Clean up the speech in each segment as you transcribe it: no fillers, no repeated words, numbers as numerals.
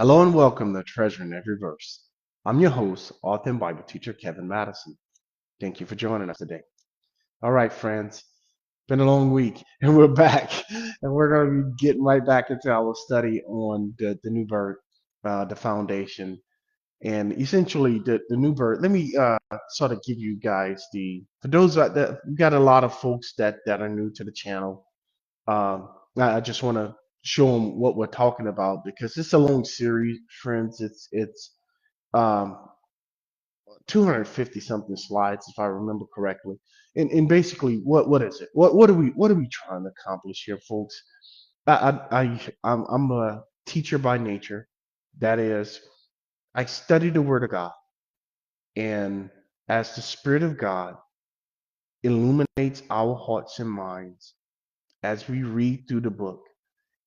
Hello and welcome to Treasure in Every Verse. I'm your host, author and Bible teacher Kevin Madison. Thank you for joining us today. All right, friends, been a long week and we're back, and we're going to be getting right back into our study on the new birth, the foundation, and essentially the new birth. Let me sort of give you guys for those that we got a lot of folks that are new to the channel. Um, I just want to show them what we're talking about because it's a long series, friends. It's um, 250 something slides, if I remember correctly. And basically, what is it? What are we trying to accomplish here, folks? I'm a teacher by nature. That is, I study the Word of God, and as the Spirit of God illuminates our hearts and minds as we read through the book,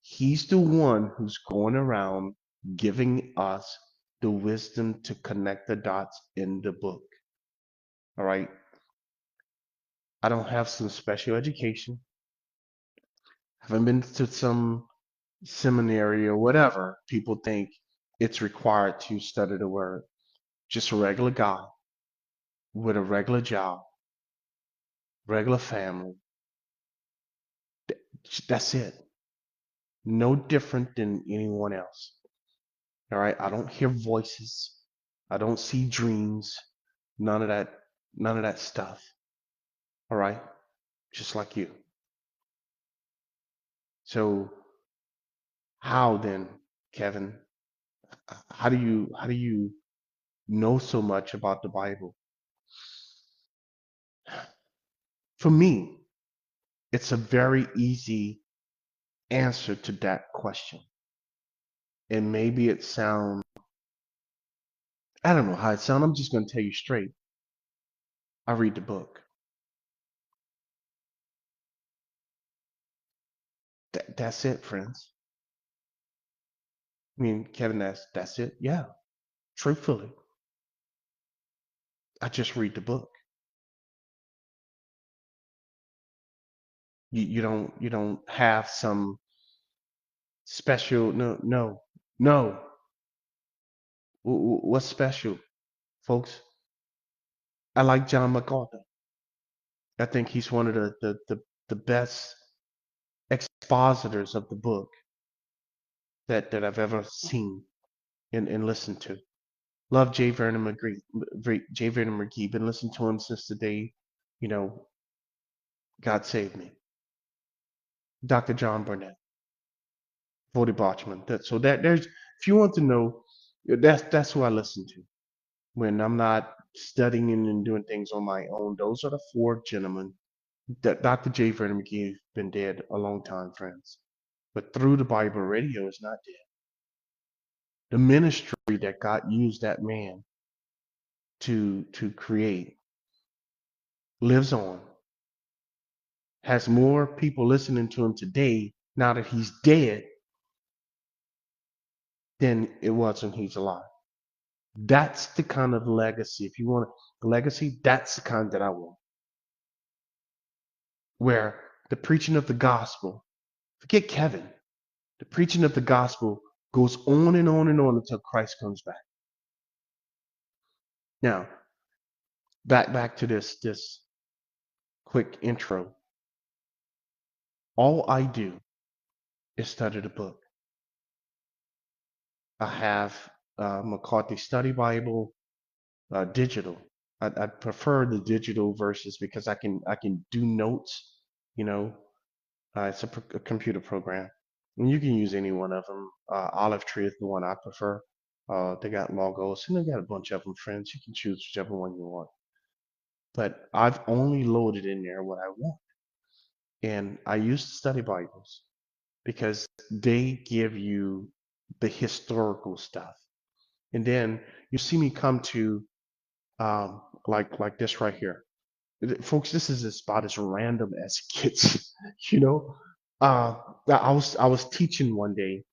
He's the one who's going around giving us the wisdom to connect the dots in the book. All right. I don't have some special education. Haven't been to some seminary or whatever. People think it's required to study the word. Just a regular guy with a regular job, regular family. That's it. No different than anyone else. All right. I don't hear voices. I don't see dreams. None of that. None of that stuff. All right. Just like you. So how then, Kevin? How do you know so much about the Bible? For me, it's a very easy answer to that question. And maybe it sounds, I don't know how it sounds. I'm just going to tell you straight. I read the book. That's it, friends. I mean, Kevin, that's it. Yeah, truthfully, I just read the book. You don't have some special. No. What's special, folks? I like John MacArthur. I think he's one of the best expositors of the book that I've ever seen and listened to. Love J. Vernon McGee. J. Vernon McGee. Been listening to him since the day, you know, God saved me. Dr. John Burnett, Voddie Baucham. There's, if you want to know, that's who I listen to when I'm not studying and doing things on my own. Those are the four gentlemen. That Dr. J. Vernon McGee has been dead a long time, friends. But through the Bible radio is not dead. The ministry that God used that man to create lives on, has more people listening to him today now that he's dead than it was when he's alive. That's the kind of legacy. If you want a legacy, that's the kind that I want. Where the preaching of the gospel, forget Kevin, the preaching of the gospel goes on and on and on until Christ comes back. Now, back to this quick intro. All I do is study the book. I have McCarthy Study Bible, digital. I prefer the digital versions because I can do notes. You know, it's a computer program, and you can use any one of them. Olive Tree is the one I prefer. They got logos, and they got a bunch of them, friends. You can choose whichever one you want. But I've only loaded in there what I want, and I use the study Bibles because they give you the historical stuff, and then you see me come to like this right here. Folks, this is about as random as it gets. you know. Uh, I was teaching one day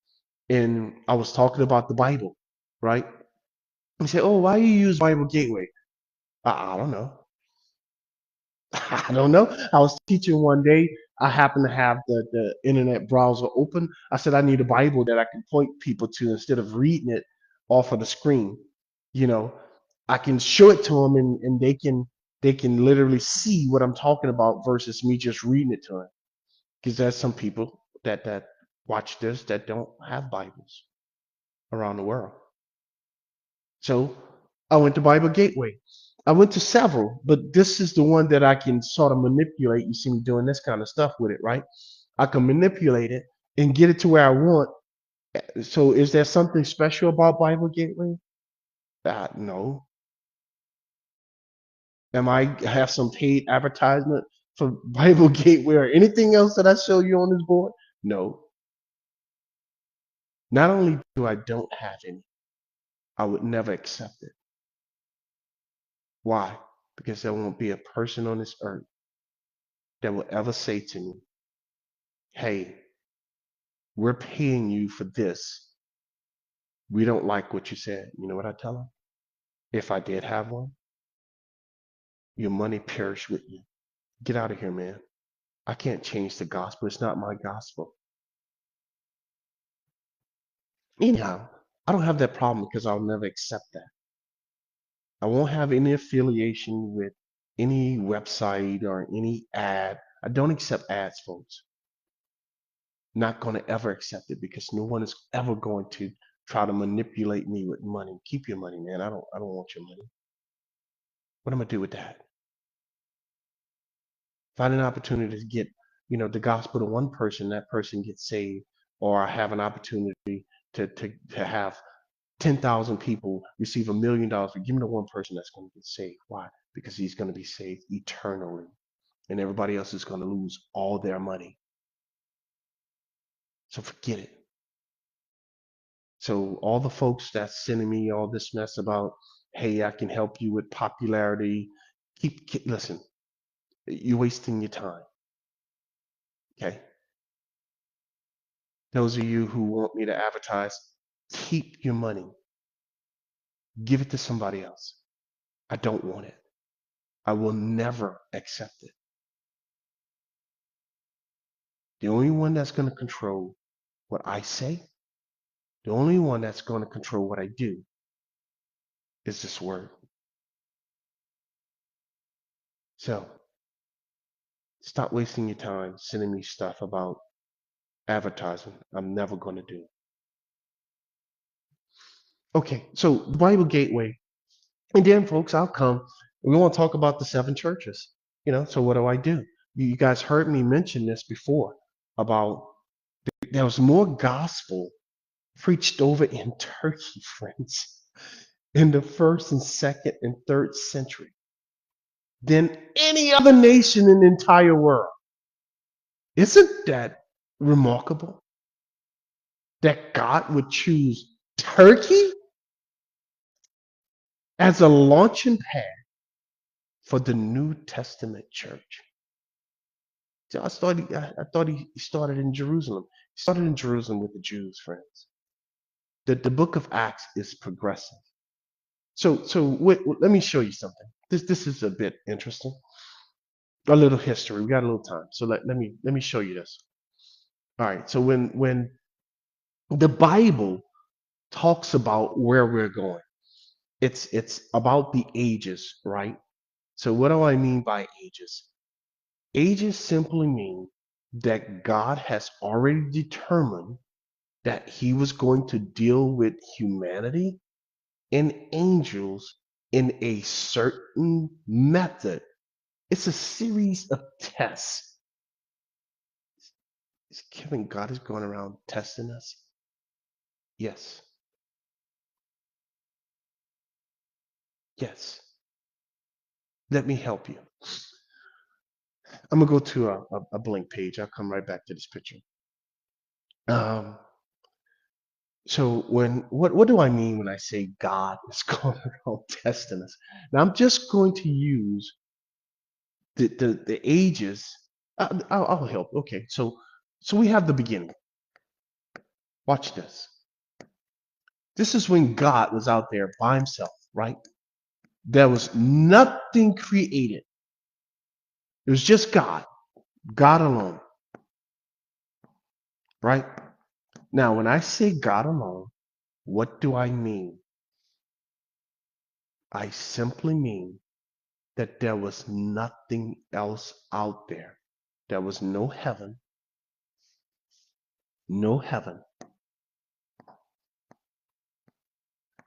and I was talking about the Bible, right? He said, "Oh, why you use Bible Gateway?" I don't know. I don't know. I was teaching one day I happen to have the internet browser open. I said I need a Bible that I can point people to instead of reading it off of the screen. You know, I can show it to them and they can literally see what I'm talking about versus me just reading it to them. Because there's some people that watch this that don't have Bibles around the world. So I went to Bible Gateway. I went to several, but this is the one that I can sort of manipulate. You see me doing this kind of stuff with it, right? I can manipulate it and get it to where I want. So is there something special about Bible Gateway? No. Am I have some paid advertisement for Bible Gateway or anything else that I show you on this board? No. Not only do I don't have any, I would never accept it. Why? Because there won't be a person on this earth that will ever say to me, hey, we're paying you for this. We don't like what you said. You know what I tell them? If I did have one, your money perish with you. Get out of here, man. I can't change the gospel. It's not my gospel. Anyhow, I don't have that problem because I'll never accept that. I won't have any affiliation with any website or any ad. I don't accept ads, folks. Not going to ever accept it because no one is ever going to try to manipulate me with money. Keep your money, man. I don't want your money. What am I gonna do with that? Find an opportunity to get, the gospel to one person, that person gets saved, or I have an opportunity to have 10,000 people receive $1 million. But give me the one person that's going to get saved. Why? Because he's going to be saved eternally, and everybody else is going to lose all their money. So forget it. So all the folks that's sending me all this mess about, hey, I can help you with popularity. Listen. You're wasting your time. Okay. Those of you who want me to advertise, keep your money. Give it to somebody else. I don't want it. I will never accept it. The only one that's going to control what I say, the only one that's going to control what I do is this word. So stop wasting your time sending me stuff about advertising. I'm never going to do it. Okay, so Bible Gateway. And then, folks, I'll come. We want to talk about the seven churches. So what do I do? You guys heard me mention this before about there was more gospel preached over in Turkey, friends, in the first and second and third century than any other nation in the entire world. Isn't that remarkable? That God would choose Turkey as a launching pad for the New Testament church. So I thought he started in Jerusalem. He started in Jerusalem with the Jews, friends. The book of Acts is progressive. So let me show you something. This is a bit interesting. A little history. We got a little time, so let me show you this. All right. So when the Bible talks about where we're going, it's about the ages, right? So what do I mean by ages? Ages simply mean that God has already determined that he was going to deal with humanity and angels in a certain method. It's a series of tests. Is Kevin, God is going around testing us? Yes. Yes. Let me help you. I'm going to go to a blank page. I'll come right back to this picture. Um, so what do I mean when I say God is going around testing us? Now I'm just going to use the ages. I'll help. Okay, so we have the beginning. Watch this. This is when God was out there by himself, right? There was nothing created. It was just God. God alone, right? Now, when I say God alone, what do I mean? I simply mean that there was nothing else out there. There was no heaven, no heaven.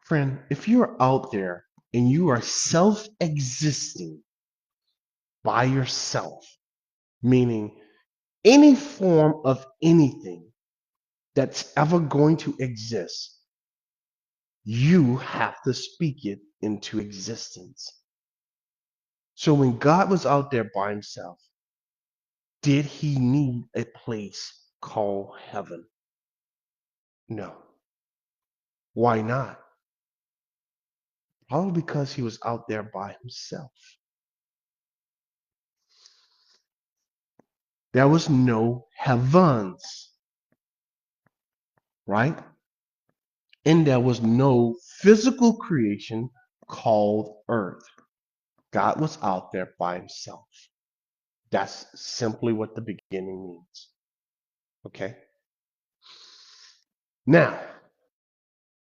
Friend, if you're out there and you are self-existing by yourself, meaning any form of anything that's ever going to exist, you have to speak it into existence. So when God was out there by himself, did he need a place called heaven? No. Why not? Probably because he was out there by himself. There was no heavens, right? And there was no physical creation called earth. God was out there by himself. That's simply what the beginning means. Okay? Now,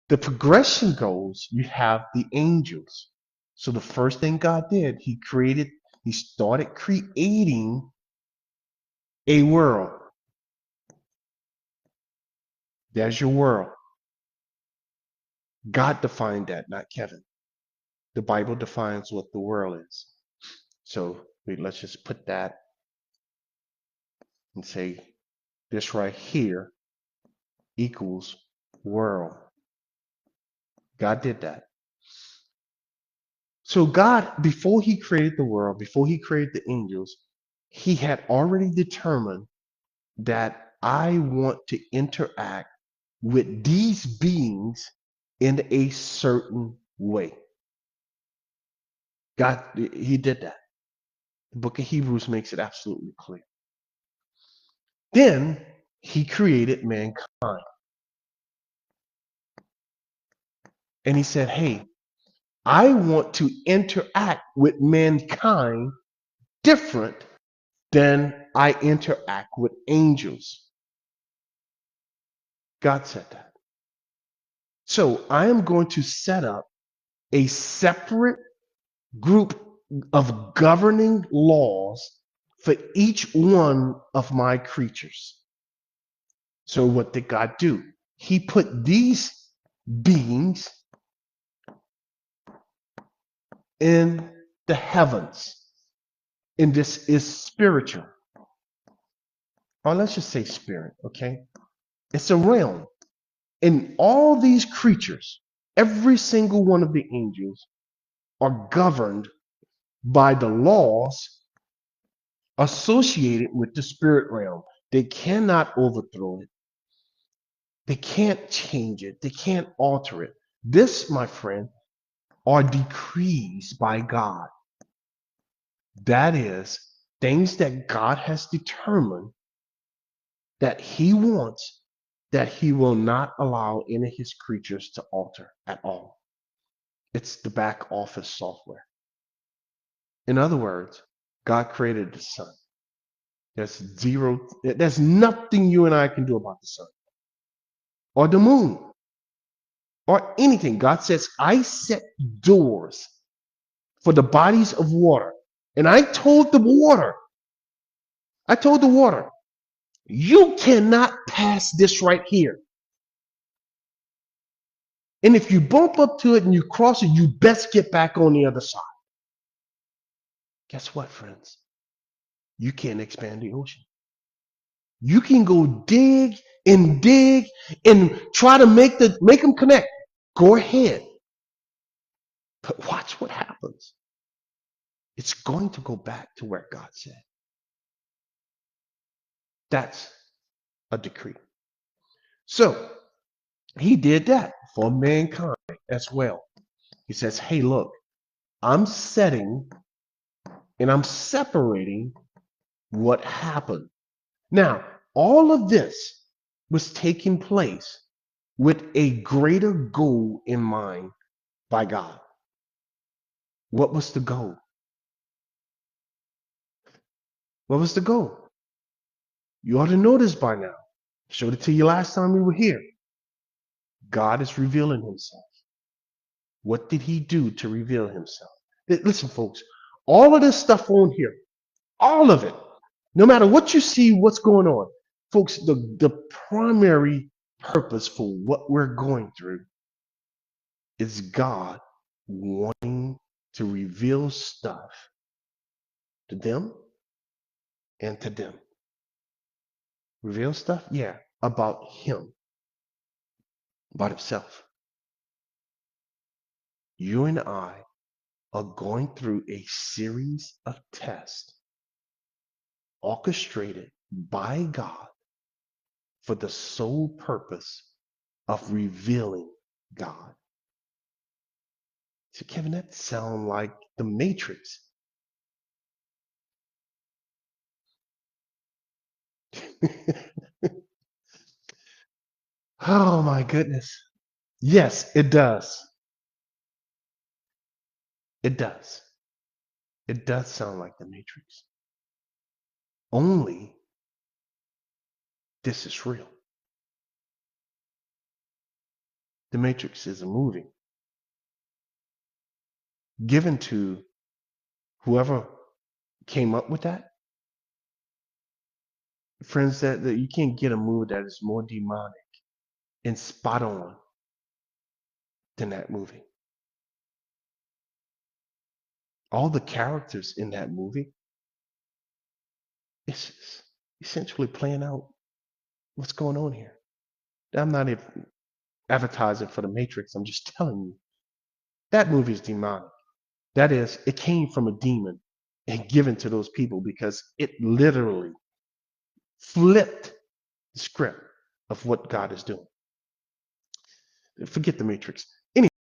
the progression goes, you have the angels. So the first thing God did, he started creating a world. There's your world. God defined that, not Kevin. The Bible defines what the world is. So let's just put that and say this right here equals world. God did that. So God, before he created the world, before he created the angels, he had already determined that I want to interact with these beings in a certain way. God, he did that. The book of Hebrews makes it absolutely clear. Then he created mankind. And he said, hey, I want to interact with mankind different than I interact with angels. God said that. So I am going to set up a separate group of governing laws for each one of my creatures. So what did God do? He put these beings in the heavens. And this is spiritual. Or let's just say spirit, okay? It's a realm. And all these creatures, every single one of the angels, are governed by the laws associated with the spirit realm. They cannot overthrow it. They can't change it. They can't alter it. This, my friend, are decrees by God. That is, things that God has determined that he wants, that he will not allow any of his creatures to alter at all. It's the back office software. In other words, God created the sun. There's nothing you and I can do about the sun or the moon or anything. God says, I set doors for the bodies of water. And I told the water, you cannot pass this right here. And if you bump up to it and you cross it, you best get back on the other side. Guess what, friends? You can't expand the ocean. You can go dig and try to make them connect. Go ahead. But watch what happens. It's going to go back to where God said. That's a decree. So he did that for mankind as well. He says, hey, look, I'm setting and I'm separating what happened. Now, all of this was taking place with a greater goal in mind by God. What was the goal? What was the goal? You ought to know this by now. I showed it to you last time we were here. God is revealing himself. What did he do to reveal himself? Listen, folks, all of this stuff on here, all of it, no matter what you see, what's going on, folks, the primary purpose for what we're going through is God wanting to reveal stuff to them and to them. Reveal stuff? Yeah, about him, about himself. You and I are going through a series of tests orchestrated by God for the sole purpose of revealing God. So, Kevin, that sounds like the Matrix. Oh my goodness. Yes, it does. It does. It does sound like the Matrix. Only this is real. The Matrix is a movie given to whoever came up with that. Friends, that you can't get a movie that is more demonic and spot on than that movie. All the characters in that movie, it's just essentially playing out what's going on here. I'm not even advertising for the Matrix. I'm just telling you that movie is demonic. That is, it came from a demon and given to those people because it literally flipped the script of what God is doing. Forget the Matrix.